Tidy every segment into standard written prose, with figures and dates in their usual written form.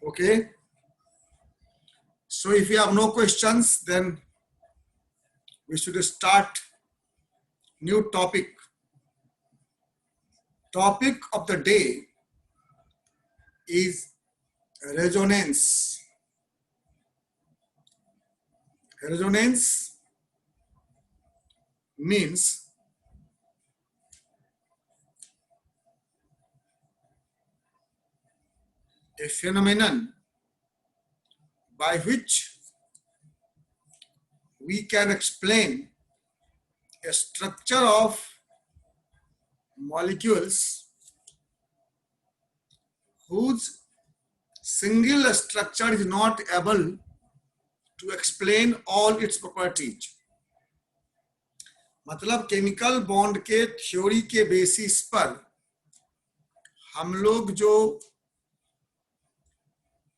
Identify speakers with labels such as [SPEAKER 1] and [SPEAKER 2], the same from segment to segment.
[SPEAKER 1] Okay. So if you have no questions, then we should start new topic. Topic of the day is resonance. Resonance means a phenomenon by which we can explain a structure of molecules whose single structure is not able to explain all its properties. मतलब chemical bond के theory के basis पर हम लोग जो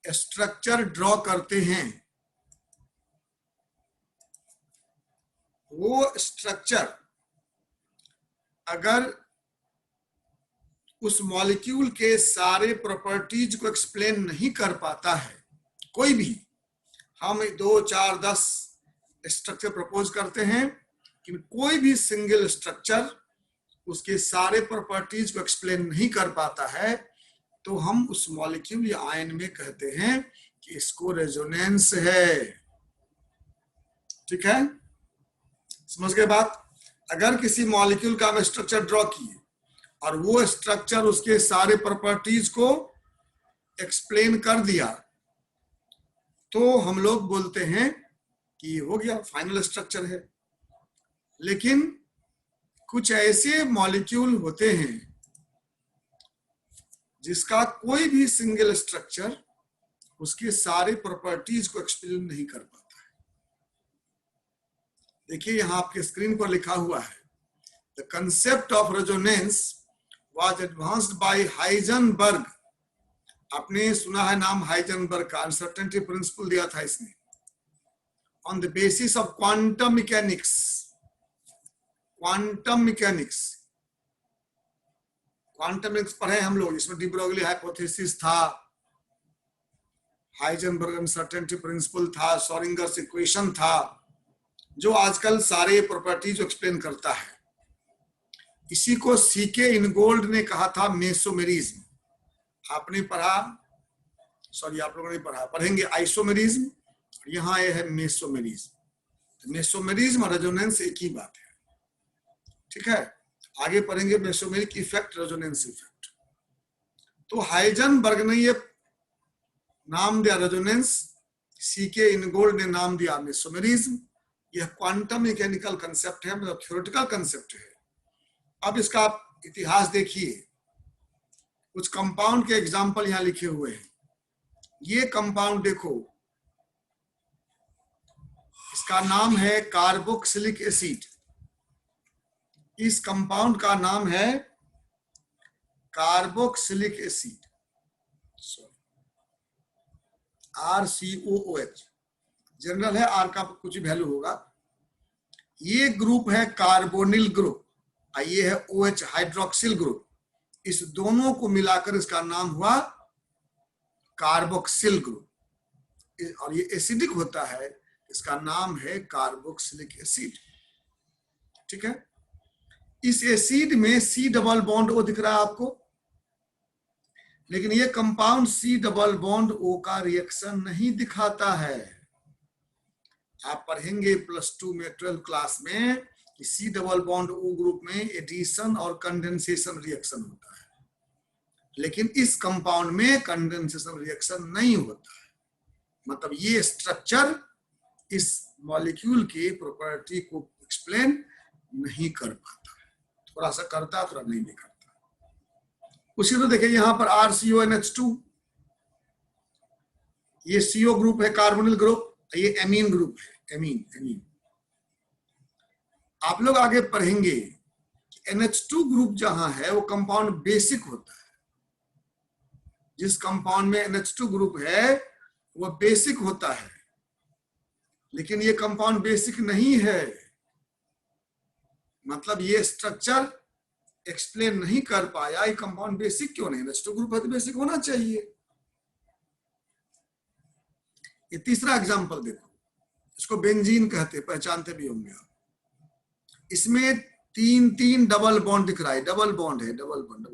[SPEAKER 1] structure draw करते हैं वो स्ट्रक्चर अगर उस मॉलिक्यूल के सारे प्रॉपर्टीज को एक्सप्लेन नहीं कर पाता है, कोई भी हम 2, 4, 10 स्ट्रक्चर प्रपोज करते हैं कि कोई भी सिंगल स्ट्रक्चर उसके सारे प्रॉपर्टीज को एक्सप्लेन नहीं कर पाता है, तो हम उस मॉलिक्यूल या आयन में कहते हैं कि इसको रेजोनेंस है। ठीक है, समझ गए बात। अगर किसी मॉलिक्यूल का हम स्ट्रक्चर ड्रॉ किए और वो स्ट्रक्चर उसके सारे प्रॉपर्टीज को एक्सप्लेन कर दिया, तो हम लोग बोलते हैं कि हो गया, फाइनल स्ट्रक्चर है। लेकिन कुछ ऐसे मॉलिक्यूल होते हैं जिसका कोई भी सिंगल स्ट्रक्चर उसके सारे प्रॉपर्टीज को एक्सप्लेन नहीं कर पाता है। देखिए यहां आपके स्क्रीन पर लिखा हुआ है, the concept of resonance was advanced by Heisenberg. आपने सुना है नाम हाइजेनबर्ग का, अनसर्टेनिटी प्रिंसिपल दिया था इसने, on the basis of quantum mechanics. Quantum mechanics पढ़े हम लोग, इसमें डी ब्रोगली हाइपोथेसिस था, हाइजेनबर्ग अनसर्टेनिटी प्रिंसिपल था, श्रोडिंगर्स इक्वेशन था, जो आजकल सारे प्रॉपर्टीज एक्सप्लेन करता है। इसी को सीके इनगोल्ड ने कहा था मेसोमेरिज्म। आपने पढ़ा, सॉरी आप लोगों ने पढ़ा, पढ़ेंगे आइसोमेरिज्म, यहाँ ये है मेसोमेरिज्म। मेसोमेरिज्म और रेजोनेंस एक ही बात है। ठीक है, आगे पढ़ेंगे मेसोमेरिक इफेक्ट, रेजोनेंस इफेक्ट। तो हाइजेनबर्ग ने ये नाम दिया रेजोनेंस, सीके इनगोल्ड ने नाम दिया मेसोमेरिज्म। यह क्वांटम मैकेनिकल कंसेप्ट है, मतलब थ्योरेटिकल कंसेप्ट है। अब इसका इतिहास देखिए, कुछ कंपाउंड के एग्जाम्पल यहां लिखे हुए हैं। ये कंपाउंड देखो, इसका नाम है कार्बोक्सिलिक एसिड। इस कंपाउंड का नाम है कार्बोक्सिलिक एसिड, RCOOH। जनरल है, आर का कुछ वैल्यू होगा। ये ग्रुप है कार्बोनिल ग्रुप, ये है OH हाइड्रोक्सिल ग्रुप। इस दोनों को मिलाकर इसका नाम हुआ कार्बोक्सिल ग्रुप, और ये एसिडिक होता है, इसका नाम है कार्बोक्सिलिक एसिड। ठीक है, इस एसिड में C डबल बॉन्ड O दिख रहा है आपको, लेकिन ये compound C double bond O का रिएक्शन नहीं दिखाता है। आप पढ़ेंगे +2 में 12th क्लास में कि C double bond O group में एडिशन और कंडेंसेशन रिएक्शन होता है, लेकिन इस कंपाउंड में कंडेंसेशन रिएक्शन नहीं होता है। मतलब ये स्ट्रक्चर इस मॉलिक्यूल के प्रॉपर्टी को एक्सप्लेन नहीं कर पाता, थोड़ा सा करता, थोड़ा नहीं भी करता। उसी तो देखिए यहां पर RCONH2, ये CO ग्रुप है, कार्बोनिल ग्रुप, ये एमीन ग्रुप है, एमीन। आप लोग आगे पढ़ेंगे कि NH2 ग्रुप जहां है वो कंपाउंड बेसिक होता है। जिस कंपाउंड में NH2 ग्रुप है वो बेसिक होता है, लेकिन ये कंपाउंड बेसिक नहीं है। मतलब ये स्ट्रक्चर एक्सप्लेन नहीं कर पाया, ये कंपाउंड बेसिक क्यों नहीं? NH2 ग्रुप है तो बेसिक होना चाहिए। ये तीसरा एग्जांपल देखो, इसको बेंजीन कहते हैं, पहचानते भी होंगे आप। इसमें 3 डबल बॉन्ड दिख रहा है, डबल बॉन्ड है, डबल बॉन्ड।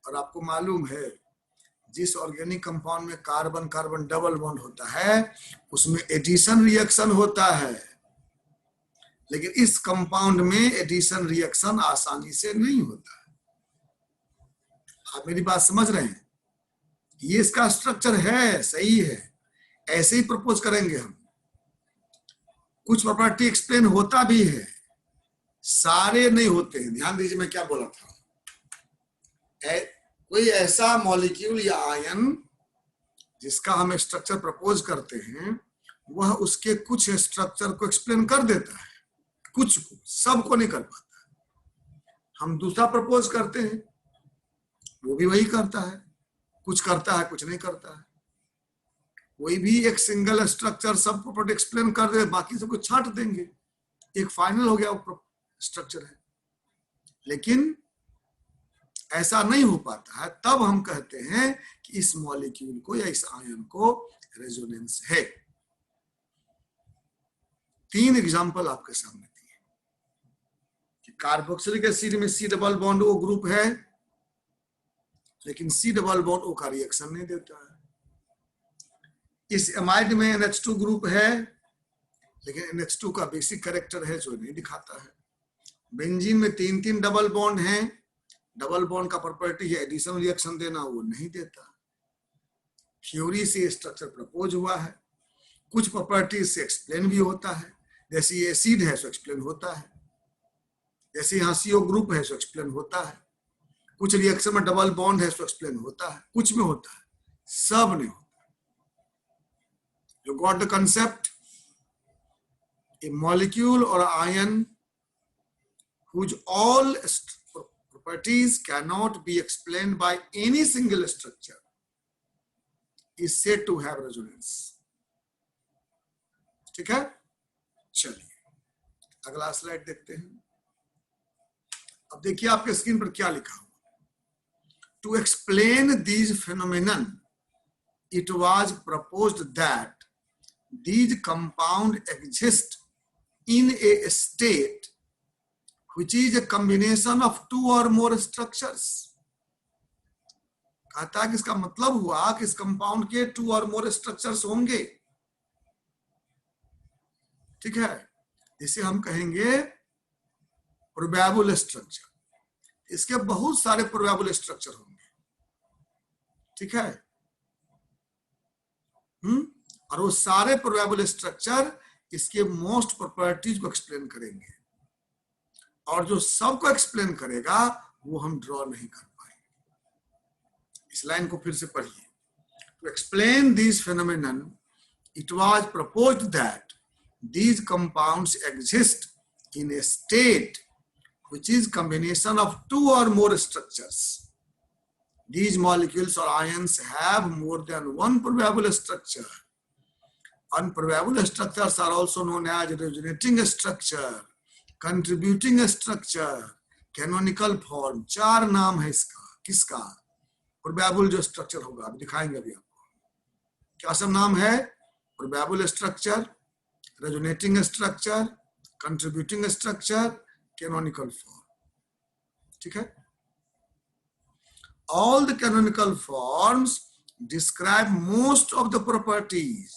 [SPEAKER 1] और आपको मालूम है जिस ऑर्गेनिक कंपाउंड में कार्बन कार्बन डबल बॉन्ड होता है उसमें एडिशन रिएक्शन होता है, लेकिन इस कंपाउंड में एडिशन रिएक्शन आसानी से नहीं होता है। आप मेरी बात समझ रहे हैं? ये इसका स्ट्रक्चर है, सही है, ऐसे ही प्रपोज करेंगे हम। कुछ प्रॉपर्टी एक्सप्लेन होता भी है, सारे नहीं होते हैं। ध्यान दीजिए मैं क्या बोला था। कोई ऐसा मॉलिक्यूल या आयन जिसका हम स्ट्रक्चर प्रपोज करते हैं, वह उसके कुछ स्ट्रक्चर को एक्सप्लेन कर देता है, कुछ को, सबको नहीं कर पाता। हम दूसरा प्रपोज करते हैं, वो भी वही करता है, कुछ करता है कुछ नहीं करता है। कोई भी एक सिंगल स्ट्रक्चर सब प्रॉपर्टी एक्सप्लेन कर दे, बाकी सबको छांट देंगे, एक फाइनल हो गया वो स्ट्रक्चर है। लेकिन ऐसा नहीं हो पाता है, तब हम कहते हैं कि इस मॉलिक्यूल को या इस आयन को रेजोनेंस है। 3 एग्जांपल आपके सामने दिए कि कार्बोक्सिलिक एसिड में C double bond O group है, लेकिन C डबल बॉन्ड O का रिएक्शन नहीं देता है। इस एमाइड में NH2 ग्रुप है, लेकिन NH2 का बेसिक कैरेक्टर है जो नहीं दिखाता है। बेंजीन में 3 डबल बॉन्ड हैं, डबल बॉन्ड का प्रॉपर्टी है एडिशन रिएक्शन देना, वो नहीं देता। थ्योरी से स्ट्रक्चर प्रपोज हुआ है, कुछ प्रॉपर्टीज से एक्सप्लेन भी होता है, जैसे ये एसिड है सो एक्सप्लेन होता है, जैसे यहाँ CO ग्रुप है सो एक्सप्लेन होता है, कुछ रिएक्शन में डबल बॉन्ड है सो एक्सप्लेन होता है, कुछ में होता है, सब नहीं होता। You got the concept? A molecule or ion whose all properties cannot be explained by any single structure is said to have resonance. ठीक है? चलिए अगला स्लाइड देखते हैं। अब देखिए आपके स्क्रीन पर क्या लिखा हुआ। To explain these phenomenon, it was proposed that these compounds exist in a state which is a combination of 2 or more structures. कहता है कि इसका मतलब हुआ कि इस कंपाउंड के 2 और मोर स्ट्रक्चर्स होंगे। ठीक है, इसे हम कहेंगे प्रोबेबल स्ट्रक्चर। इसके बहुत सारे प्रोबेबल स्ट्रक्चर होंगे। ठीक है, और वो सारे प्रोबेबल स्ट्रक्चर इसके मोस्ट प्रॉपर्टीज को एक्सप्लेन करेंगे, और जो सबको एक्सप्लेन करेगा वो हम ड्रॉ नहीं कर पाएंगे। इस लाइन को फिर से पढ़िए। To explain this phenomenon it was proposed that these compounds exist in a state which is combination of 2 or more structures. These molecules or ions have more than one probable structure. Unprobable structures are also known as resonating structure, contributing structure, canonical form. 4 नाम है इसका। किसका? Probable जो structure होगा, अब दिखाएंगे अभी आपको। क्या सब नाम है? Probable structure, resonating structure, contributing structure, canonical form. ठीक है? All the canonical forms describe most of the properties,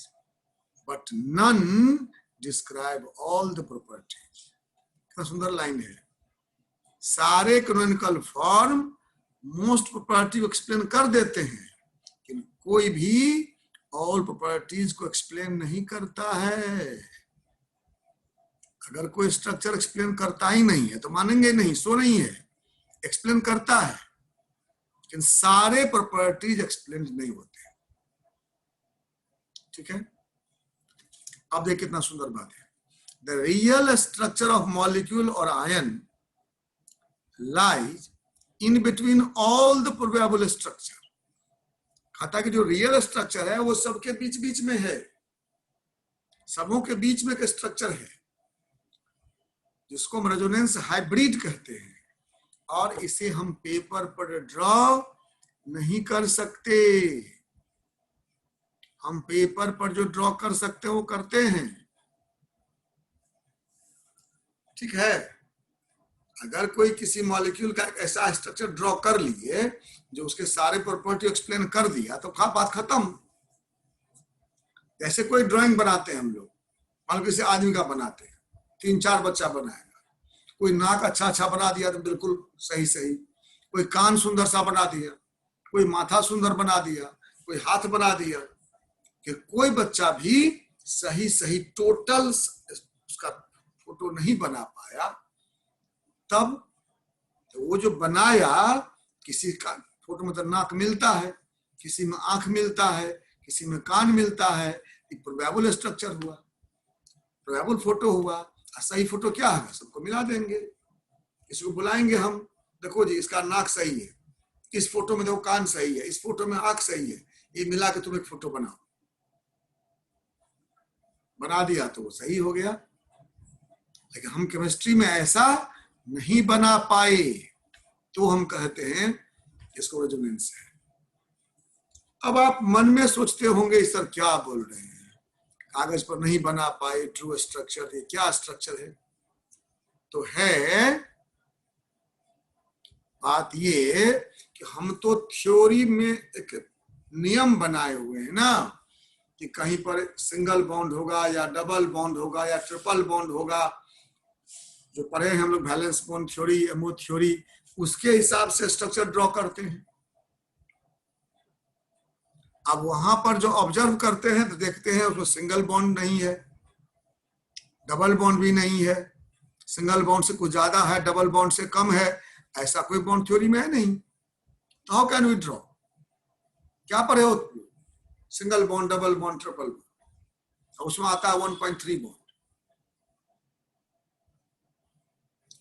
[SPEAKER 1] but none describe all the properties. कितना सुंदर लाइन है। सारे canonical form most property को एक्सप्लेन कर देते हैं, लेकिन कोई भी ऑल प्रॉपर्टीज को एक्सप्लेन नहीं करता है। अगर कोई स्ट्रक्चर एक्सप्लेन करता ही नहीं है तो मानेंगे नहीं, सो नहीं है। एक्सप्लेन करता है लेकिन सारे प्रॉपर्टीज एक्सप्लेन नहीं होते। ठीक है, अब देखिए कितना सुंदर बात है। The real structure of molecule और ion lies in between all the probable structure. कहता कि जो रियल स्ट्रक्चर है वो सबके बीच बीच में है, सबों के बीच में एक स्ट्रक्चर है जिसको हम रेजोनेंस हाइब्रिड कहते हैं, और इसे हम पेपर पर ड्रॉ नहीं कर सकते। हम पेपर पर जो ड्रॉ कर सकते हैं वो करते हैं, ठीक है। अगर कोई किसी मॉलिक्यूल का ऐसा स्ट्रक्चर ड्रॉ कर लिए जो उसके सारे प्रॉपर्टी एक्सप्लेन कर दिया तो बात खत्म। जैसे कोई ड्राइंग बनाते हैं हम लोग, मान लो किसी आदमी का बनाते हैं, 3-4 बच्चा बनाएगा, कोई नाक अच्छा बना दिया तो बिल्कुल सही सही, कोई कान सुंदर सा बना दिया, कोई माथा सुंदर बना दिया, कोई हाथ बना दिया, कि कोई बच्चा भी सही सही टोटल उसका फोटो नहीं बना पाया। तब तो वो जो बनाया, किसी का फोटो मतलब नाक मिलता है, किसी में आंख मिलता है, किसी में कान मिलता है, एक प्रोबेबल स्ट्रक्चर हुआ, प्रोबेबल फोटो हुआ। सही फोटो क्या है, सबको मिला देंगे, इसको बुलाएंगे हम, देखो जी इसका नाक सही है, इस फोटो में देखो कान सही है, इस फोटो में आंख सही है, ये मिला के तुम एक फोटो बनाओ। बना दिया तो वो सही हो गया। लेकिन हम केमिस्ट्री में ऐसा नहीं बना पाए, तो हम कहते हैं इसको रेजोनेंस है। अब आप मन में सोचते होंगे सर क्या बोल रहे हैं, कागज पर नहीं बना पाए ट्रू स्ट्रक्चर, ये क्या स्ट्रक्चर है? तो है बात ये कि हम तो थ्योरी में एक नियम बनाए हुए हैं ना, कि कहीं पर सिंगल बॉन्ड होगा या डबल बॉन्ड होगा या ट्रिपल बॉन्ड होगा, जो पढ़े हैं हम लोग valence bond theory, MO theory, उसके हिसाब से स्ट्रक्चर ड्रॉ करते हैं। अब वहां पर जो ऑब्जर्व करते हैं तो देखते हैं उसमें सिंगल बॉन्ड नहीं है, डबल बॉन्ड भी नहीं है, सिंगल बॉन्ड से कुछ ज्यादा है, डबल बॉन्ड से कम है, ऐसा कोई बॉन्ड थ्योरी में है नहीं। तो हाउ कैन वी ड्रॉ? क्या पढ़े हो? Single bond, double bond, triple bond, उसमें आता है 1.3 बॉन्ड,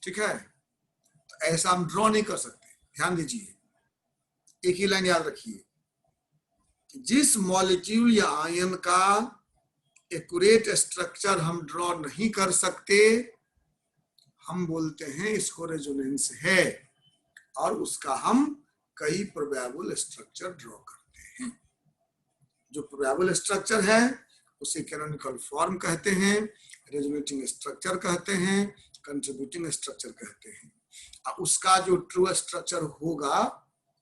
[SPEAKER 1] ठीक है। तो ऐसा हम ड्रॉ नहीं कर सकते। ध्यान दीजिए, एक ही लाइन याद रखिए कि जिस मॉलिक्यूल या आयन का एक्यूरेट स्ट्रक्चर हम ड्रॉ नहीं कर सकते, हम बोलते हैं इसको रेजोनेंस है, और उसका हम कई प्रोबेबल स्ट्रक्चर ड्रॉ करते हैं। जो प्रोबेबल स्ट्रक्चर है उसे कैनोनिकल फॉर्म कहते हैं, रेजोनेटिंग स्ट्रक्चर कहते हैं, कंट्रीब्यूटिंग स्ट्रक्चर कहते हैं। अब उसका जो ट्रू स्ट्रक्चर होगा,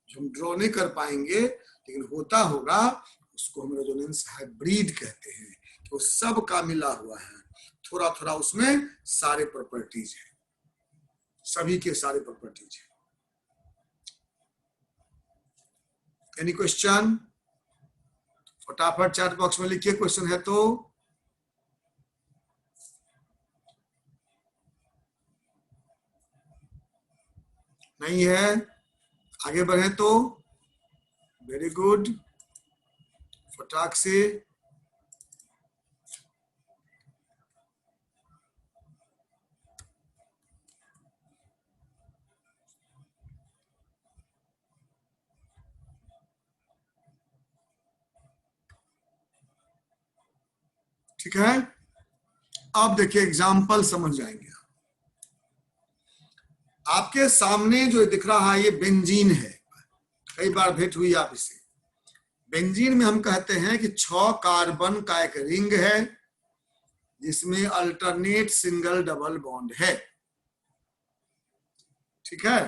[SPEAKER 1] जो हम ड्रॉ नहीं कर पाएंगे लेकिन होता होगा, उसको हम रेजोनेंस हाइब्रिड कहते हैं, कि वो सब का मिला हुआ है, थोड़ा थोड़ा उसमें सारे प्रॉपर्टीज है, सभी के सारे प्रॉपर्टीज है। Any question? फटाफट चैट बॉक्स में लिखिए, क्वेश्चन है तो। नहीं है? आगे बढ़े तो वेरी गुड, फटाक से। ठीक है, अब देखिए एग्जाम्पल समझ जाएंगे। आपके सामने जो दिख रहा है ये बेंजीन है, कई बार भेंट हुई आप इसे। बेंजीन में हम कहते हैं कि 6 कार्बन का एक रिंग है जिसमें अल्टरनेट सिंगल डबल बॉन्ड है, ठीक है,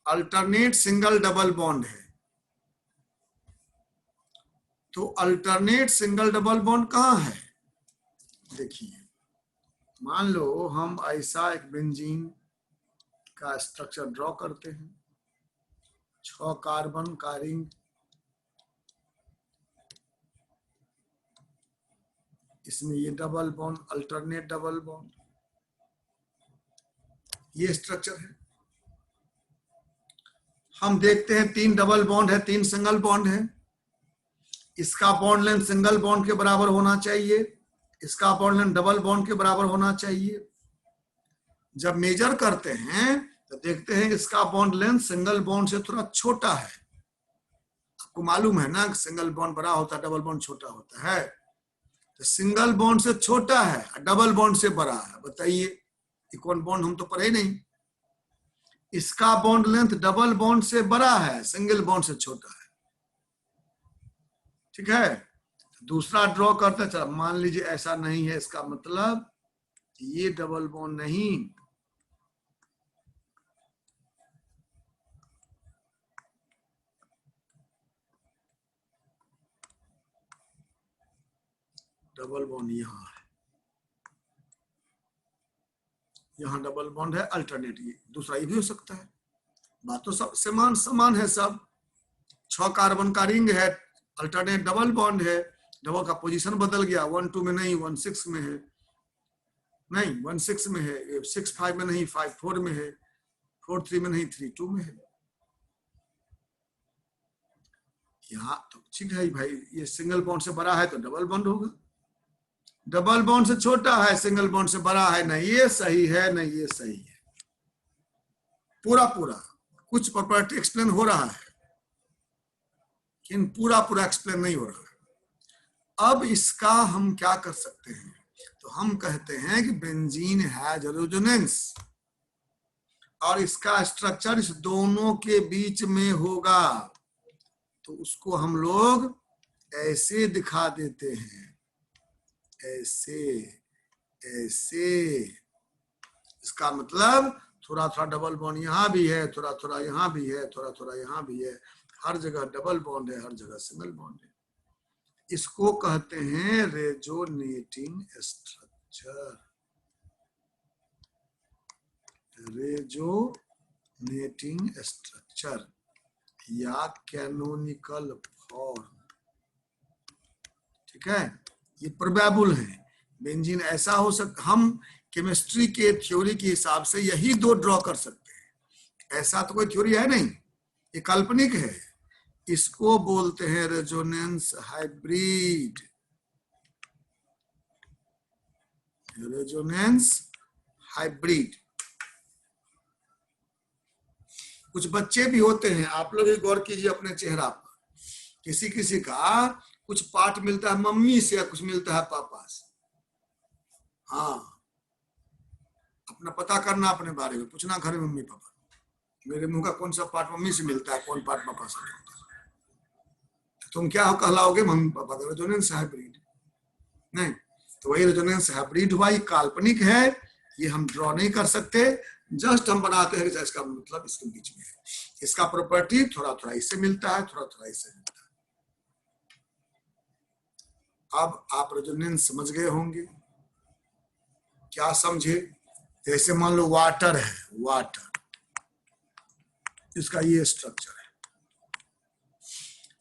[SPEAKER 1] अल्टरनेट सिंगल डबल बॉन्ड है। तो अल्टरनेट सिंगल डबल बॉन्ड कहाँ है? देखिए, मान लो हम ऐसा एक बेंजीन का स्ट्रक्चर ड्रॉ करते हैं, 6 कार्बन का रिंग, इसमें ये double bond, alternate double bond, ये स्ट्रक्चर है। हम देखते हैं 3 डबल बॉन्ड है, 3 सिंगल बॉन्ड है। इसका बॉन्ड लेंथ सिंगल बॉन्ड के बराबर होना चाहिए, इसका बॉन्ड लेंथ डबल बॉन्ड के बराबर होना चाहिए। जब मेजर करते हैं तो देखते हैं इसका बॉन्ड लेंथ सिंगल बॉन्ड से थोड़ा छोटा है। आपको मालूम है ना, सिंगल बॉन्ड बड़ा होता है, डबल बॉन्ड छोटा होता है। तो सिंगल बॉन्ड से छोटा है, डबल बॉन्ड से बड़ा है, बताइए ये कौन बॉन्ड? हम तो पढ़े नहीं। इसका बॉन्ड लेंथ डबल बॉन्ड से बड़ा है, सिंगल बॉन्ड से छोटा है, ठीक है। दूसरा ड्रॉ करते, चलो मान लीजिए ऐसा नहीं है, इसका मतलब ये डबल बॉन्ड नहीं, डबल बॉन्ड यहाँ है, यहाँ डबल बॉन्ड है, अल्टरनेट ये दूसरा ये भी हो सकता है। बात तो सब समान समान है, सब 6 कार्बन का रिंग है, अल्टरनेट डबल बॉन्ड है, डबल का पोजीशन बदल गया, 1 2 में नहीं 1 6 में है, नहीं 1 6 में है, 6 5 में नहीं 5 4 में है, 4 3 में नहीं 3 2 में है। यहाँ तो ठीक है भाई, ये सिंगल बॉन्ड से बड़ा है तो डबल बॉन्ड होगा, डबल बॉन्ड से छोटा है, सिंगल बॉन्ड से बड़ा है, नहीं ये सही है नहीं ये सही है। पूरा पूरा कुछ प्रॉपर्टी एक्सप्लेन हो रहा है, लेकिन पूरा पूरा एक्सप्लेन नहीं हो रहा है। अब इसका हम क्या कर सकते हैं, तो हम कहते हैं कि बेंजीन हैज रेजोनेंस, और इसका स्ट्रक्चर इस दोनों के बीच में होगा, तो उसको हम लोग ऐसे दिखा देते हैं, ऐसे ऐसे। इसका मतलब थोड़ा थोड़ा डबल बॉन्ड यहाँ भी है, थोड़ा थोड़ा यहाँ भी है, थोड़ा थोड़ा यहाँ भी है, हर जगह डबल बॉन्ड है, हर जगह सिंगल बॉन्ड है। इसको कहते हैं रेजोनेटिंग स्ट्रक्चर, रेजोनेटिंग स्ट्रक्चर या कैनोनिकल फॉर्म। ठीक है, ये प्रोबेबल है, बेंजीन ऐसा हो सकता, हम केमिस्ट्री के थ्योरी के हिसाब से यही दो ड्रॉ कर सकते हैं, ऐसा तो कोई थ्योरी है नहीं, ये काल्पनिक है। इसको बोलते हैं रेजोनेंस हाइब्रिड, रेजोनेंस हाइब्रिड। कुछ बच्चे भी होते हैं, आप लोग गौर कीजिए अपने चेहरा पर, किसी किसी का कुछ पार्ट मिलता है मम्मी से, कुछ मिलता है पापा से। हाँ, अपना पता करना, अपने बारे में पूछना घर में मम्मी पापा, मेरे मुंह का कौन सा पार्ट मम्मी से मिलता है, कौन पार्ट पापा से मिलता है, तुम क्या हो कहलाओगे, मम्मी पापा का रेजोनेंस हाइब्रिड। नहीं, तो वही रेजोनेंस हाइब्रिड हुआ, ये काल्पनिक है, ये हम ड्रॉ नहीं कर सकते, जस्ट हम बनाते हैं, इसका मतलब इसके बीच में है, इसका प्रॉपर्टी थोड़ा थोड़ा इससे मिलता है, थोड़ा थोड़ा इससे मिलता है। अब आप रेजोनेंस समझ गए होंगे, क्या समझे? जैसे मान लो वाटर है, वाटर, इसका ये स्ट्रक्चर है,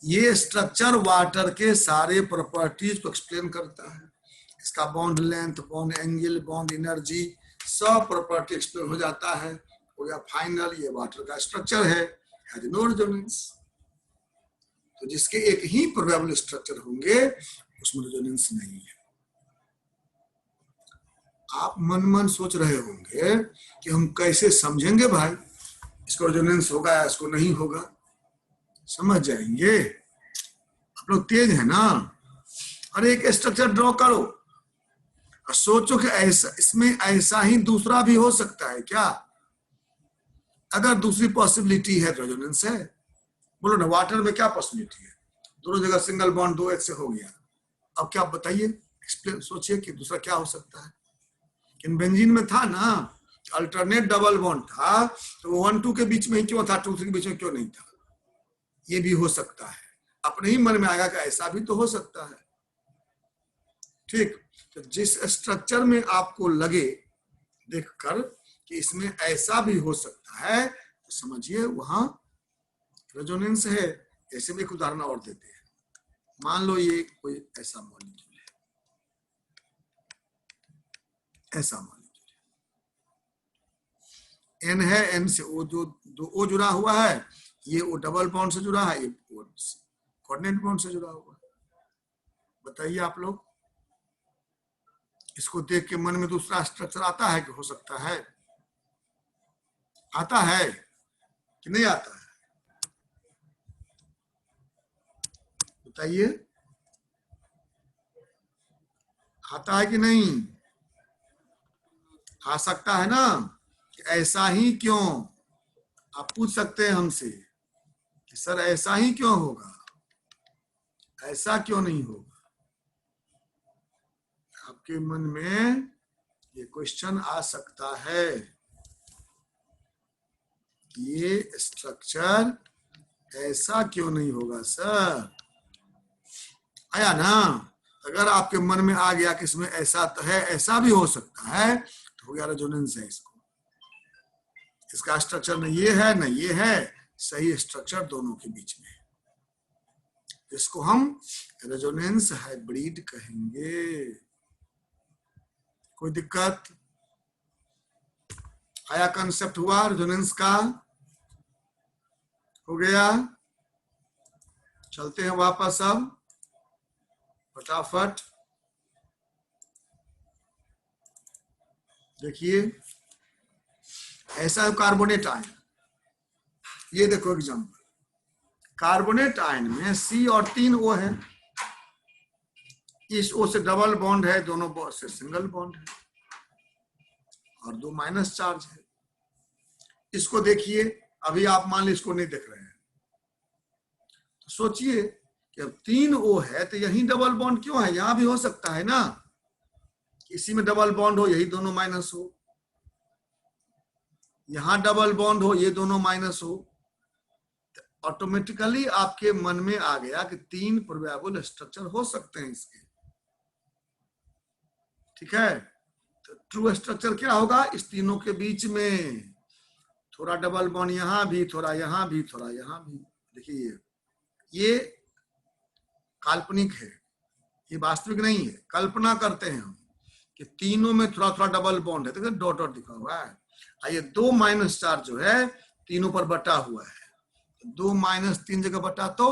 [SPEAKER 1] ये स्ट्रक्चर वाटर के सारे प्रॉपर्टीज को एक्सप्लेन करता है, इसका bond length, bond angle, bond energy, सब प्रॉपर्टी एक्सप्लेन हो जाता है, हो गया फाइनल, ये वाटर का स्ट्रक्चर है, हैज नो रेजोनेंस। तो जिसके एक ही प्रोबेबल स्ट्रक्चर होंगे उसमें रेजोनेंस नहीं है। आप मन मन सोच रहे होंगे कि हम कैसे समझेंगे भाई, इसको रेजोनेंस होगा या इसको नहीं होगा, समझ जाएंगे, आप लोग तेज है ना। अरे एक स्ट्रक्चर ड्रॉ करो और सोचो कि ऐसा, इसमें ऐसा ही दूसरा भी हो सकता है क्या, अगर दूसरी पॉसिबिलिटी है रेजोनेंस है। बोलो ना, वाटर में क्या पॉसिबिलिटी है, दोनों जगह सिंगल बॉन्ड 2 से हो गया, अब क्या बताइए, एक्सप्लेन, सोचिए कि दूसरा क्या हो सकता है। इन बेंजीन में था ना, अल्टरनेट डबल बॉन्ड था, तो 1 2 के बीच में ही क्यों था, 2 3 के बीच में क्यों नहीं था, ये भी हो सकता है। अपने ही मन में आएगा कि ऐसा भी तो हो सकता है। ठीक, तो जिस स्ट्रक्चर में आपको लगे देखकर कि इसमें ऐसा भी हो सकता है, तो समझिए वहां रेजोनेंस है। ऐसे में एक उदाहरण और देते हैं, मान लो ये कोई ऐसा मॉलिक्यूल है, ऐसा मॉलिक्यूल एन है, एन से ओ, जो दो ओ जुड़ा हुआ है, ये ओ डबल बॉन्ड से जुड़ा है, ये कोऑर्डिनेट बॉन्ड से जुड़ा हुआ है। बताइए आप लोग, इसको देख के मन में दूसरा स्ट्रक्चर आता है कि हो सकता है, आता है कि नहीं आता है, बताइए, आता है कि नहीं, आ सकता है ना, कि ऐसा ही क्यों, आप पूछ सकते हैं हमसे कि सर ऐसा ही क्यों होगा, ऐसा क्यों नहीं होगा, आपके मन में ये क्वेश्चन आ सकता है, ये स्ट्रक्चर ऐसा क्यों नहीं होगा सर? आया ना? अगर आपके मन में आ गया कि इसमें ऐसा तो है, ऐसा भी हो सकता है, तो हो गया रेजोनेंस है। इसका स्ट्रक्चर न ये है न ये है, सही स्ट्रक्चर दोनों के बीच में है। इसको हम रेजोनेंस हाइब्रिड कहेंगे। कोई दिक्कत? आया? कंसेप्ट हुआ रेजोनेंस का? हो गया? चलते हैं वापस अब फटाफट। देखिए ऐसा कार्बोनेट आयन, ये देखो एग्जांपल, कार्बोनेट आयन में C और 3 O है, इस O से डबल बॉन्ड है, दोनों बॉन्ड से सिंगल बॉन्ड है, और 2 माइनस चार्ज है। इसको देखिए, अभी आप मान लीजिए इसको नहीं देख रहे हैं, तो सोचिए कि अब 3 O है तो यही डबल बॉन्ड क्यों है? यहां भी हो सकता है ना, इसी में डबल बॉन्ड हो, यही दोनों माइनस हो, यहां डबल बॉन्ड हो, ये दोनों माइनस हो। ऑटोमेटिकली आपके मन में आ गया कि 3 प्रोबेबल स्ट्रक्चर हो सकते हैं इसके, ठीक है? तो ट्रू स्ट्रक्चर क्या होगा? इस तीनों के बीच में थोड़ा डबल बॉन्ड यहां भी, थोड़ा यहां भी, थोड़ा यहां भी। देखिए ये काल्पनिक है, ये वास्तविक नहीं है, कल्पना करते हैं हम कि तीनों में थोड़ा थोड़ा डबल बॉन्ड है, तो डॉट डॉट दिखा हुआ है। ये 2 माइनस चार्ज जो है तीनों पर बटा हुआ है, 2 माइनस 3 जगह बटा तो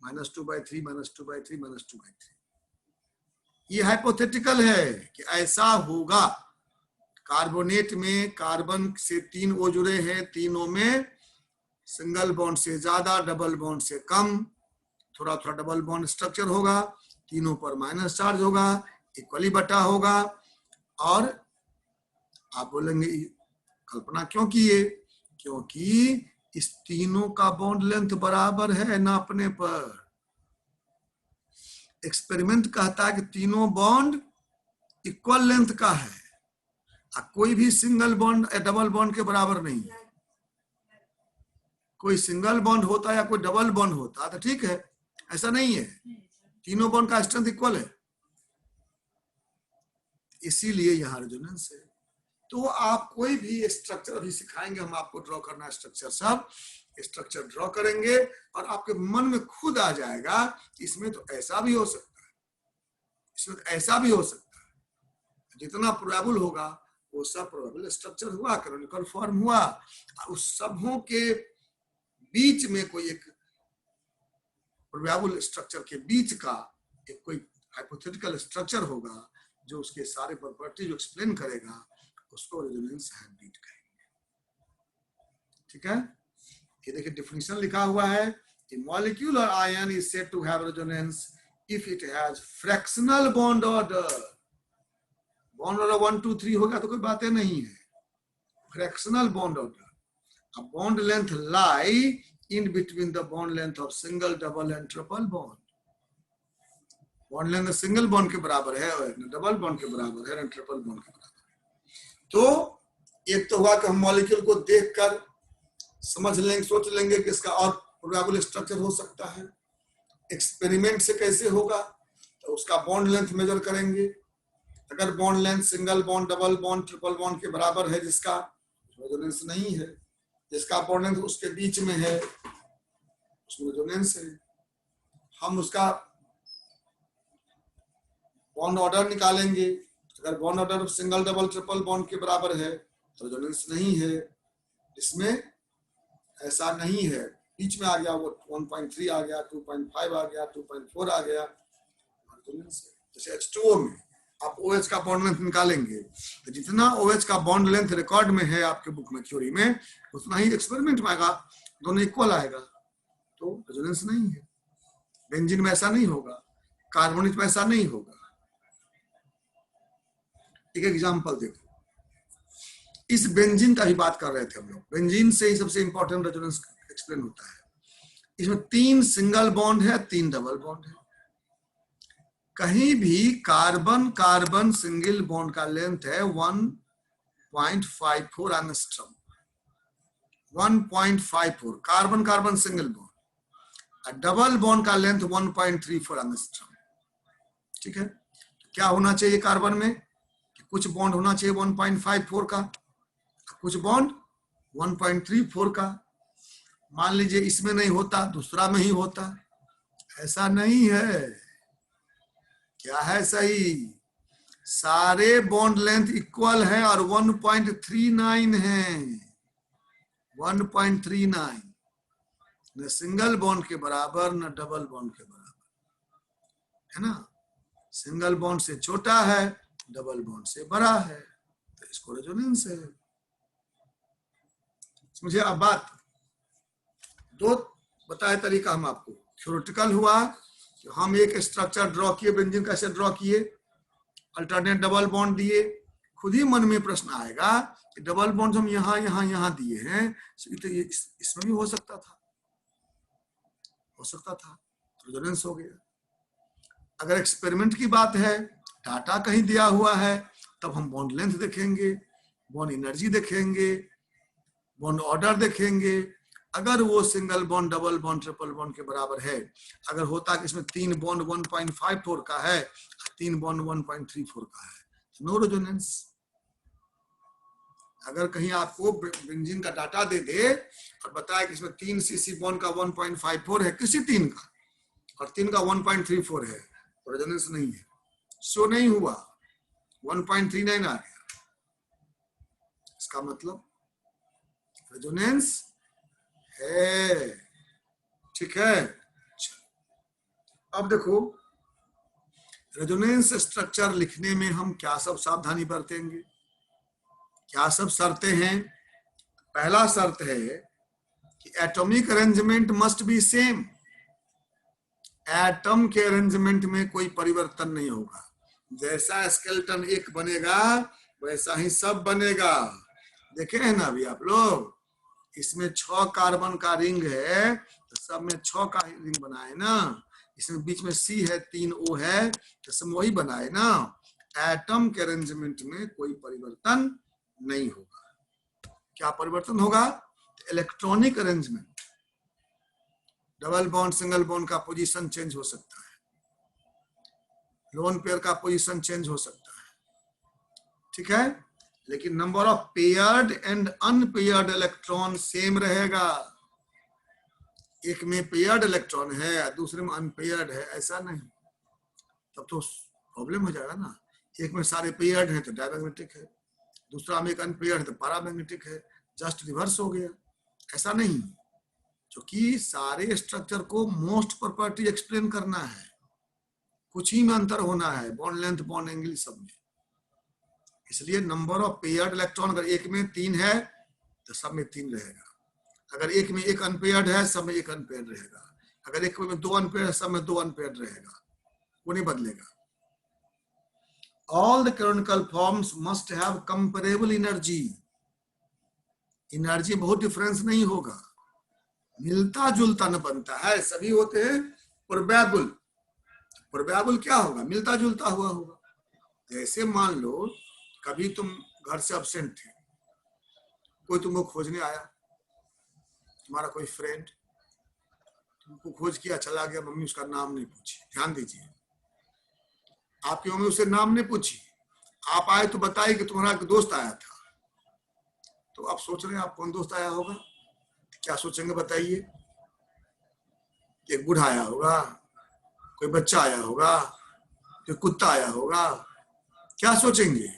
[SPEAKER 1] -2/3 -2/3 -2/3। ये हाइपोथेटिकल है कि ऐसा होगा। कार्बोनेट में कार्बन से 3 O जुड़े हैं, तीनों में सिंगल बॉन्ड से ज्यादा, डबल बॉन्ड से कम, थोड़ा थोड़ा डबल बॉन्ड स्ट्रक्चर होगा, तीनों पर माइनस चार्ज होगा, इक्वली बटा होगा। और आप बोलेंगे कल्पना क्यों किए? क्योंकि इस तीनों का बॉन्ड लेंथ बराबर है नापने पर। एक्सपेरिमेंट कहता है कि तीनों बॉन्ड इक्वल लेंथ का है, कोई भी सिंगल बॉन्ड डबल बॉन्ड के बराबर नहीं है। कोई सिंगल बॉन्ड होता है या कोई डबल बॉन्ड होता है तो ठीक है, ऐसा नहीं है, तीनों बॉन्ड का स्ट्रेंथ इक्वल है, इसीलिए यहां रेजोनेंस है। तो आप कोई भी स्ट्रक्चर अभी सिखाएंगे हम आपको ड्रॉ करना, स्ट्रक्चर सब स्ट्रक्चर ड्रॉ करेंगे और आपके मन में खुद आ जाएगा इसमें तो ऐसा भी हो सकता है, इसमें तो ऐसा भी हो सकता है। जितना प्रोबेबल होगा वो सब प्रोबेबल स्ट्रक्चर हुआ, कैनोनिकल फॉर्म हुआ, उस सबों के बीच में कोई एक प्रोबेबल स्ट्रक्चर के बीच का एक कोई हाइपोथेटिकल स्ट्रक्चर होगा जो उसके सारे प्रॉपर्टीज एक्सप्लेन करेगा, उसको रेजोनेंस हाइब्रिड कहेंगे। ठीक है? ये देखिए डेफिनेशन लिखा हुआ है, a molecular ion is said to have resonance if it has fractional bond order। Bond order 1 2 3 होगा तो कोई बातें नहीं है, fractional bond order. A bond length lie in between the bond length of single, double and triple bond। Bond length single bond के बराबर है, double bond के बराबर है, ट्रिपल बॉन्ड के बराबर है। तो एक तो हुआ कि हम मॉलिक्यूल को देखकर समझ लेंगे, सोच लेंगे कि इसका और प्रोबेबल स्ट्रक्चर हो सकता है। एक्सपेरिमेंट से कैसे होगा? तो उसका बॉन्ड लेंथ मेजर करेंगे, अगर bond length single bond, double bond, triple bond के बराबर है, जिसका रेजोनेंस नहीं है, जिसका बॉन्ड लेंथ उसके बीच में है उसमें रेजोनेंस है। हम उसका बॉन्ड ऑर्डर निकालेंगे, अगर bond order single, double, triple bond के बराबर है तो रेजोनेंस नहीं है, इसमें ऐसा नहीं है। बीच में आ गया वो 1.3 आ गया, 2.5 आ गया, 2.4 आ गया, जैसे H2O में आप OH का बॉन्ड लेंथ निकालेंगे तो जितना OH का बॉन्ड लेंथ रिकॉर्ड में है आपके बुक में थ्योरी में, उतना ही एक्सपेरिमेंट में आएगा, दोनों इक्वल आएगा, तो रेजोनेंस नहीं है। बेंजीन में ऐसा नहीं होगा, कार्बोनेट में ऐसा नहीं होगा। एक एग्जांपल देखो, इस बेंजीन का ही बात कर रहे थे हम लोग, बेंजीन से ही सबसे इंपॉर्टेंट रेजोनेंस एक्सप्लेन होता है। इसमें 3 सिंगल बॉन्ड है, 3 डबल बॉन्ड है। कहीं भी कार्बन कार्बन सिंगल बॉन्ड का लेंथ है 1.54 angstrom, 1.54 carbon carbon single bond, double bond का लेंथ 1.34 एंगस्ट्रॉम। ठीक है, क्या होना चाहिए कार्बन में कि कुछ बॉन्ड होना चाहिए 1.54 का, कुछ बॉन्ड 1.34 का। मान लीजिए इसमें नहीं होता, दूसरा में ही होता, ऐसा नहीं है। क्या है सही? सारे बॉन्ड लेंथ इक्वल है और 1.39 है, 1.39, न सिंगल बॉन्ड के बराबर न डबल बॉन्ड के बराबर, है ना। सिंगल बॉन्ड से छोटा है, डबल बॉन्ड से बड़ा है, तो इसको रेजोनेंस है। मुझे अब बात दो बताए तरीका हम आपको, थ्योरेटिकल हुआ कि हम एक स्ट्रक्चर ड्रॉ किए, बेंजीन कैसे ड्रॉ किए, अल्टरनेट डबल बॉन्ड दिए। खुद ही मन में प्रश्न आएगा कि डबल बॉन्ड हम यहाँ यहाँ यहाँ दिए हैं, तो ये इसमें भी हो सकता था, रेजोनेंस हो गया। अगर एक्सपेरिमेंट की बात है, डाटा कहीं दिया हुआ है, तब हम बॉन्ड लेंथ देखेंगे, बॉन्ड एनर्जी देखेंगे, बॉन्ड ऑर्डर देखेंगे। अगर वो single bond, double bond, triple bond के बराबर है, अगर होता कि इसमें 3 बॉन्ड 1.54 का है, 3 बॉन्ड 1.34 का है, नो रेजोनेंस। अगर कहीं आपको बेंजीन का डाटा दे दे और बताए कि इसमें 3 सीसी बॉन्ड का 1.54 है किसी 3 का, और 3 का 1.34 है, तो रेजोनेंस नहीं है, शो नहीं हुआ, 1.39 आ गया। इसका मतलब रेजोनेंस है। ठीक है, अब देखो रेजोनेंस स्ट्रक्चर लिखने में हम क्या सब सावधानी बरतेंगे, क्या सब शर्तें हैं। पहला शर्त है कि atomic arrangement must be same, atom के अरेंजमेंट में कोई परिवर्तन नहीं होगा। जैसा स्केलेटन एक बनेगा वैसा ही सब बनेगा। देखे हैं ना अभी आप लोग, इसमें 6 कार्बन का रिंग है, तो सब में 6 का रिंग बनाए ना। इसमें बीच में C है, 3 O है, तो सब वही बनाए ना। एटम के अरेंजमेंट में कोई परिवर्तन नहीं होगा। क्या परिवर्तन होगा? Electronic arrangement, double bond single bond का पोजीशन चेंज हो सकता है, लोन पेयर का पोजीशन चेंज हो सकता है, ठीक है, लेकिन number of paired and unpaired electron same रहेगा। एक में पेयर्ड इलेक्ट्रॉन है, दूसरे में अनपेयर्ड है, ऐसा नहीं, तब तो प्रॉब्लम हो जाएगा ना। एक में सारे पेयर्ड हैं तो डायमैग्नेटिक है, दूसरा में एक अनपेयर्ड है तो पैरामैग्नेटिक है, जस्ट रिवर्स हो गया। ऐसा नहीं, क्योंकि सारे स्ट्रक्चर को मोस्ट प्रॉपर्टी एक्सप्लेन करना है, कुछ ही में अंतर होना है, बॉन्ड लेंथ, बॉन्ड एंगल, सब में। इसलिए नंबर ऑफ पेयर्ड इलेक्ट्रॉन अगर एक में 3 है तो सब में 3 रहेगा, अगर एक में एक अनपेयर्ड है सब में एक अनपेयर्ड रहेगा, अगर एक में 2 अनपेयर्ड है सब में 2 अनपेयर्ड रहेगा, वो नहीं बदलेगा। All the canonical forms must have comparable energy, energy बहुत डिफरेंस नहीं होगा, मिलता जुलता न बनता है, सभी होते हैं प्रोबेबल। प्रोबेबल क्या होगा? मिलता जुलता हुआ होगा। जैसे मान लो कभी तुम घर से अब्सेंट थे, कोई तुमको खोजने आया, तुम्हारा कोई फ्रेंड तुमको खोज किया, चला गया, मम्मी उसका नाम नहीं पूछी। ध्यान दीजिए, आपकी मम्मी उससे नाम नहीं पूछी, आप आए तो बताइए कि तुम्हारा एक दोस्त आया था। तो आप सोच रहे हैं आप कौन दोस्त आया होगा, क्या सोचेंगे बताइए? एक बूढ़ा आया होगा, कोई बच्चा आया होगा, कोई कुत्ता आया होगा, क्या सोचेंगे?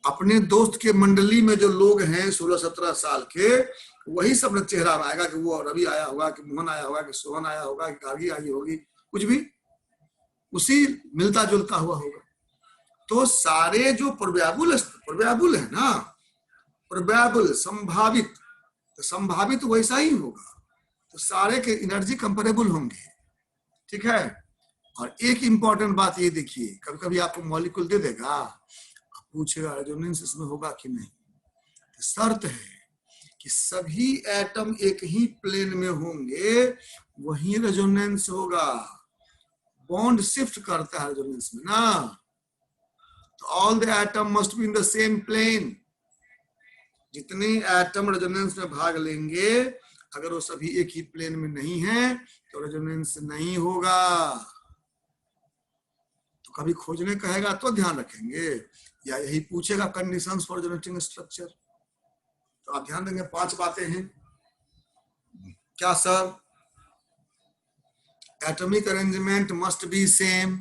[SPEAKER 1] अपने दोस्त के मंडली में जो लोग हैं 16-17 साल के, वही सब चेहरा आएगा कि वो रवि आया होगा, कि मोहन आया होगा, कि सोहन आया होगा, कि गार्गी आई होगी, कुछ भी उसी मिलता जुलता हुआ होगा। तो सारे जो प्रोबेबल है ना, प्रोबेबल संभावित, तो संभावित वैसा ही होगा, तो सारे के एनर्जी कंपेरेबल होंगे, ठीक है। और एक इंपॉर्टेंट बात ये देखिए, कभी कभी आपको मॉलिक्यूल दे देगा, पूछेगा रेजोनेंस इसमें होगा कि नहीं, तो शर्त है कि सभी एटम एक ही प्लेन में होंगे, वही रेजोनेंस होगा। बॉन्ड शिफ्ट करता है रेजोनेंस में ना, तो all the atom must be in the same plane. जितने एटम रेजोनेंस में भाग लेंगे अगर वो सभी एक ही प्लेन में नहीं है तो रेजोनेंस नहीं होगा। तो कभी खोजने कहेगा तो ध्यान रखेंगे, या यही पूछेगा कंडीशंस फॉर रेजोनेटिंग स्ट्रक्चर, तो आप ध्यान देंगे। 5 बातें हैं क्या सर? Atomic arrangement must be same,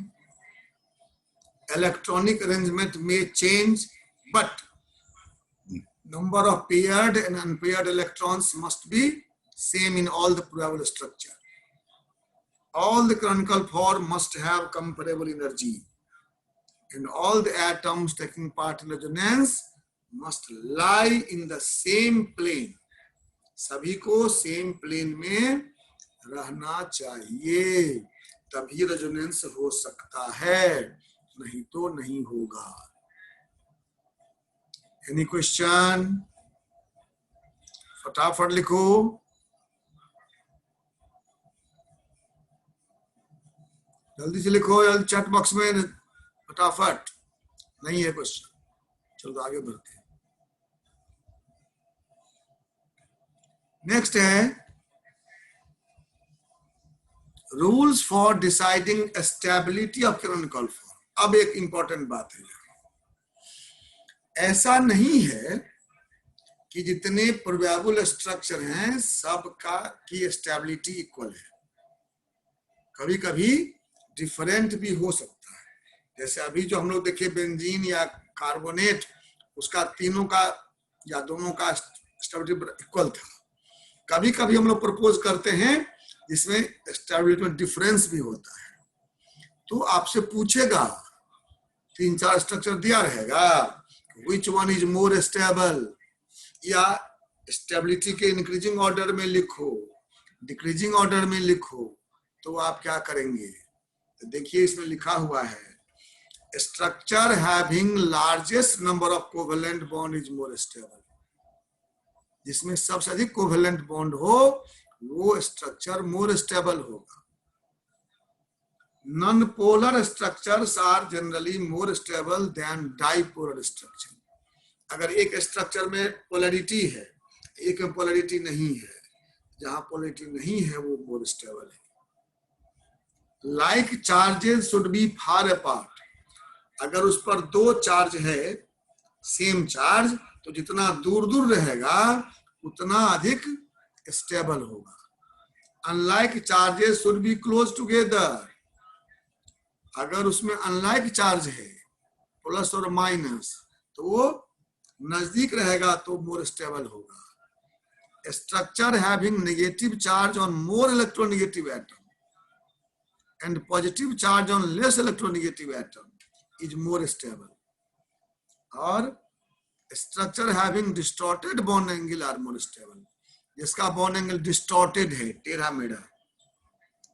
[SPEAKER 1] electronic arrangement में change, but number of paired and unpaired electrons must be same in all the probable structure. All the canonical form must have comparable energy, and all the atoms taking part in resonance must lie in the same plane. सभी को same plane में रहना चाहिए, तभी resonance हो सकता है, नहीं तो नहीं होगा। Any question? फटाफट लिखो। जल्दी से लिखो चैट बॉक्स में फटाफट। नहीं है क्वेश्चन, चलो आगे बढ़ते हैं। नेक्स्ट है rules for deciding stability of canonical form. अब एक इंपॉर्टेंट बात है, ऐसा नहीं है कि जितने प्रोबेबल स्ट्रक्चर हैं सबका की स्टेबिलिटी इक्वल है, कभी कभी डिफरेंट भी हो सकता है। जैसे अभी जो हम लोग देखे बेंजीन या कार्बोनेट, उसका तीनों का या दोनों का स्टेबिलिटी इक्वल था। कभी कभी हम लोग प्रपोज करते हैं जिसमें स्टेबिलिटी में डिफरेंस भी होता है, तो आपसे पूछेगा 3-4 स्ट्रक्चर दिया रहेगा, which one is more stable, या स्टेबिलिटी के इंक्रीजिंग ऑर्डर में लिखो, डिक्रीजिंग ऑर्डर में लिखो, तो आप क्या करेंगे? तो देखिए इसमें लिखा हुआ है structure having largest number of covalent bond is more stable. जिसमें सबसे अधिक कोवेलेंट बॉन्ड हो वो स्ट्रक्चर मोर स्टेबल होगा। Non polar structures are generally more stable than dipolar structure. अगर एक स्ट्रक्चर में पोलैरिटी है, एक में पोलैरिटी नहीं है, जहां पोलैरिटी नहीं है वो मोर स्टेबल है। Like charges should be far apart. अगर उस पर 2 चार्ज है सेम चार्ज, तो जितना दूर दूर रहेगा उतना अधिक स्टेबल होगा। Unlike charges should be close together. अगर उसमें अनलाइक चार्ज है प्लस और माइनस, तो वो नजदीक रहेगा तो मोर स्टेबल होगा। Structure having negative charge on more electronegative atom and positive charge on less electronegative atom is more stable, or structure having distorted bond angle are more stable. जिसका bond angle distorted है, टेढ़ा मेढ़ा,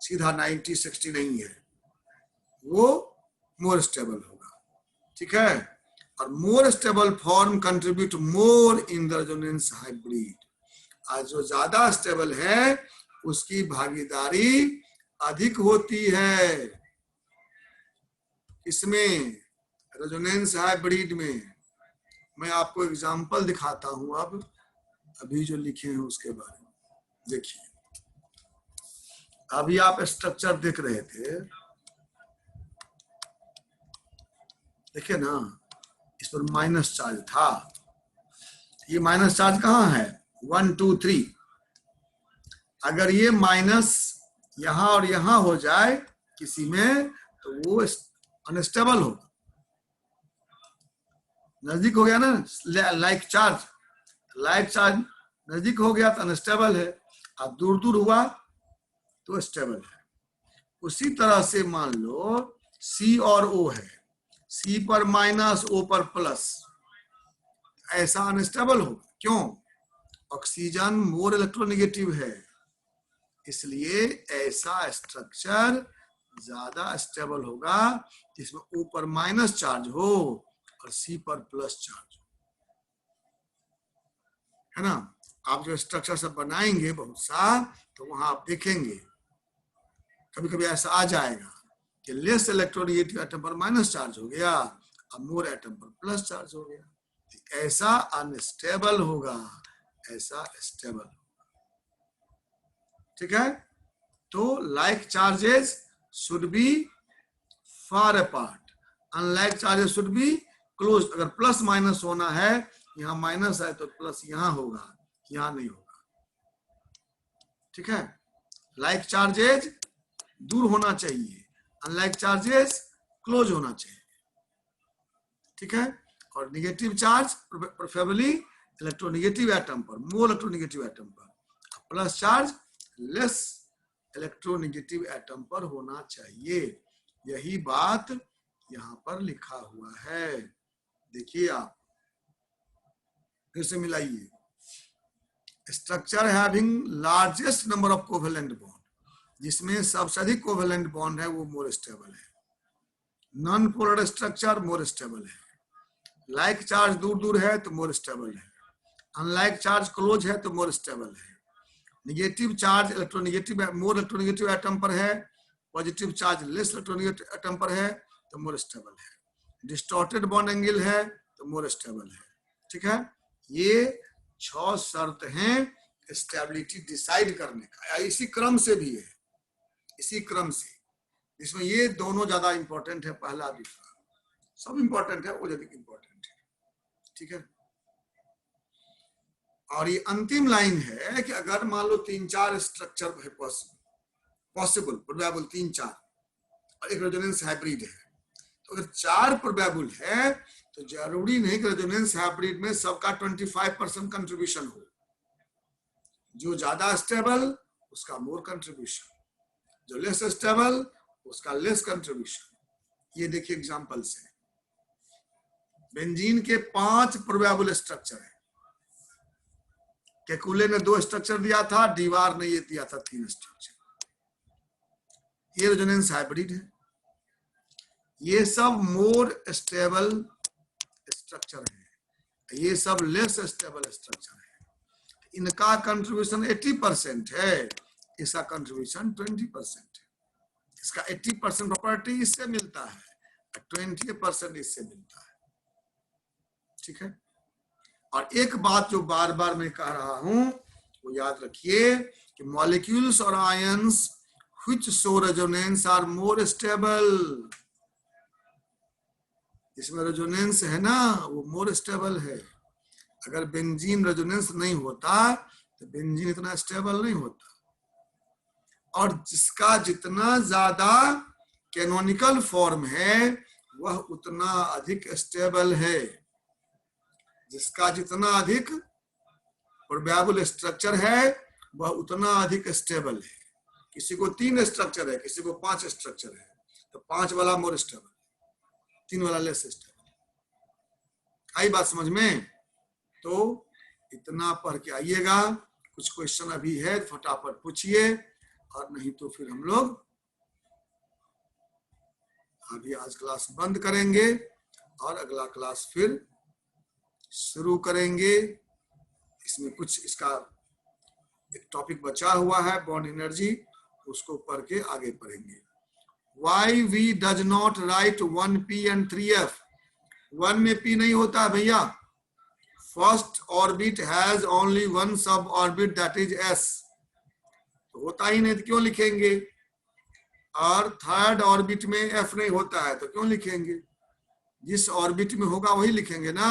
[SPEAKER 1] सीधा 90-60 नहीं है, वो more stable होगा। ठीक है? और more stable form contribute more in the resonance hybrid। आज जो ज्यादा stable है उसकी भागीदारी अधिक होती है। इसमें रेजोनेंस हाइब्रिड में मैं आपको एग्जांपल दिखाता हूं। अब अभी जो लिखे हैं उसके बारे में देखिए। अभी आप स्ट्रक्चर देख रहे थे, देखिए ना, इस पर माइनस चार्ज था। ये माइनस चार्ज कहाँ है? 1 2 3। अगर ये माइनस यहां और यहां हो जाए किसी में, तो वो अनस्टेबल होगा। नजदीक हो गया ना, लाइक चार्ज नजदीक हो गया तो अनस्टेबल है, अब दूर दूर हुआ तो स्टेबल है। उसी तरह से मान लो C और O है, C पर माइनस O पर प्लस, ऐसा अनस्टेबल होगा। क्यों? ऑक्सीजन मोर इलेक्ट्रोनेगेटिव है, इसलिए ऐसा स्ट्रक्चर ज्यादा स्टेबल होगा जिसमें O पर माइनस चार्ज हो और C पर प्लस चार्ज हो, है ना। आप जो स्ट्रक्चर सब बनाएंगे बहुत सा, तो वहां आप देखेंगे कभी कभी ऐसा आ जाएगा कि लेस इलेक्ट्रोनेगेटिव एटम पर माइनस चार्ज हो गया और मोर एटम पर प्लस चार्ज हो गया। ऐसा अनस्टेबल होगा, ऐसा स्टेबल होगा। ठीक है, तो like charges should be far apart, unlike charges should be close. अगर प्लस माइनस होना है, यहां माइनस है तो प्लस यहां होगा, यहां नहीं होगा। ठीक है, लाइक चार्जेस दूर होना चाहिए, अनलाइक चार्जेस क्लोज होना चाहिए। ठीक है, और negative charge preferably electronegative atom पर, मोर इलेक्ट्रोनेगेटिव एटम पर, plus charge less electronegative atom पर होना चाहिए। यही बात यहां पर लिखा हुआ है। देखिए आप फिर से मिलाइए। Structure having largest number of covalent bond, जिसमें सबसे अधिक कोवेलेंट बॉन्ड है वो मोर स्टेबल है। Non polar structure more stable है। लाइक चार्ज दूर दूर है तो मोर स्टेबल है, अनलाइक चार्ज क्लोज है तो मोर स्टेबल है। Negative charge electronegative, more electronegative atom पर है, positive charge less electronegative atom पर है तो मोर स्टेबल है। डिस्टॉर्टेड बॉन्ड एंगल है तो मोर स्टेबल है। ठीक है, ये 6 शर्त हैं स्टेबिलिटी डिसाइड करने का। इसी क्रम से भी है, इसी क्रम से, इसमें ये दोनों ज्यादा इंपॉर्टेंट है, पहला दूसरा सब इंपॉर्टेंट है, वो ज्यादा इंपॉर्टेंट है। ठीक है, और ये अंतिम लाइन है कि अगर मान लो 3-4 स्ट्रक्चर है पॉसिबल प्रोबेबल 3-4 और एक रेजोनेंस हाइब्रिड है, तो अगर 4 प्रोबेबल है तो जरूरी नहीं कि रेजोनेंस हाइब्रिड में सबका 25% कंट्रीब्यूशन हो। जो ज्यादा स्टेबल उसका मोर कंट्रीब्यूशन, जो लेस स्टेबल उसका लेस कंट्रीब्यूशन। ये देखिए एग्जांपल से, बेंजीन के 5 प्रोबेबल स्ट्रक्चर है। केकुले ने 2 स्ट्रक्चर दिया था, दीवार ने ये दिया था 3 स्ट्रक्चर। ये रेजोनेंस हाइब्रिड है। ये सब मोर स्टेबल स्ट्रक्चर है, ये सब लेस स्टेबल स्ट्रक्चर है। इनका कंट्रीब्यूशन 80% है, इसका कंट्रीब्यूशन 20% है। इसका 80% प्रॉपर्टी इससे मिलता है, 20% इससे मिलता है। ठीक है, और एक बात जो बार बार मैं कह रहा हूं वो याद रखिए कि मॉलिक्यूल्स और ions which show resonance are more stable. इसमें रेजोनेंस है ना, वो मोर स्टेबल है। अगर बेंजीन रेजोनेंस नहीं होता तो बेंजीन इतना स्टेबल नहीं होता। और जिसका जितना ज्यादा कैनोनिकल फॉर्म है वह उतना अधिक स्टेबल है। जिसका जितना अधिक प्रोबेबल स्ट्रक्चर है वह उतना अधिक स्टेबल है। किसी को 3 स्ट्रक्चर है, किसी को 5 स्ट्रक्चर है, तो 5 वाला मोर स्टेबल, 3 वाला लेस स्टेबल। आई बात समझ में? तो इतना पढ़ के आइएगा। कुछ क्वेश्चन अभी है फटाफट पूछिए, और नहीं तो फिर हम लोग अभी आज क्लास बंद करेंगे और अगला क्लास फिर शुरू करेंगे। इसमें कुछ इसका एक टॉपिक बचा हुआ है बॉन्ड एनर्जी, उसको पढ़ के आगे पढ़ेंगे। Why we does not write 1p and 3f? 1 में p नहीं होता भैया। फर्स्ट ऑर्बिट हैज ओनली 1 सब ऑर्बिट दैट इज s, तो होता ही नहीं तो क्यों लिखेंगे। और थर्ड ऑर्बिट में f नहीं होता है तो क्यों लिखेंगे। जिस ऑर्बिट में होगा वही लिखेंगे ना।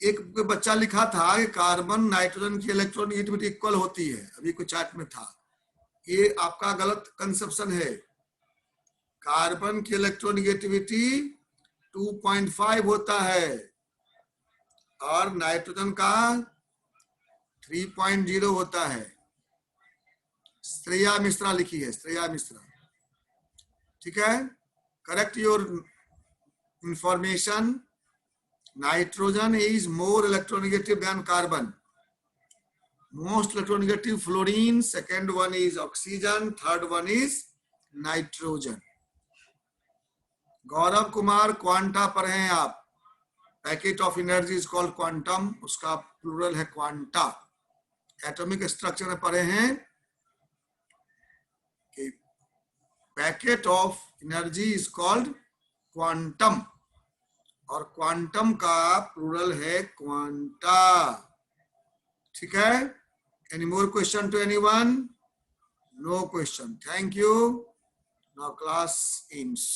[SPEAKER 1] एक बच्चा लिखा था कि कार्बन नाइट्रोजन की इलेक्ट्रोनेगेटिविटी इक्वल होती है, अभी कुछ चार्ट में था। ये आपका गलत कंसेप्शन है। कार्बन की इलेक्ट्रोनेगेटिविटी 2.5 होता है और नाइट्रोजन का 3.0 होता है। श्रेया मिश्रा लिखी है, श्रेया मिश्रा। ठीक है, correct your information. Nitrogen is more electronegative than carbon. Most electronegative fluorine, second one is oxygen, third one is nitrogen. Gaurav Kumar Quanta पर हैं आप। Packet of energy is called quantum, उसका प्लूरल है क्वांटा। एटॉमिक स्ट्रक्चर में पढ़े हैं कि packet of energy is called quantum, और क्वांटम का प्लूरल है क्वांटा। ठीक है, any more question to anyone? No question, thank you. Now class ends.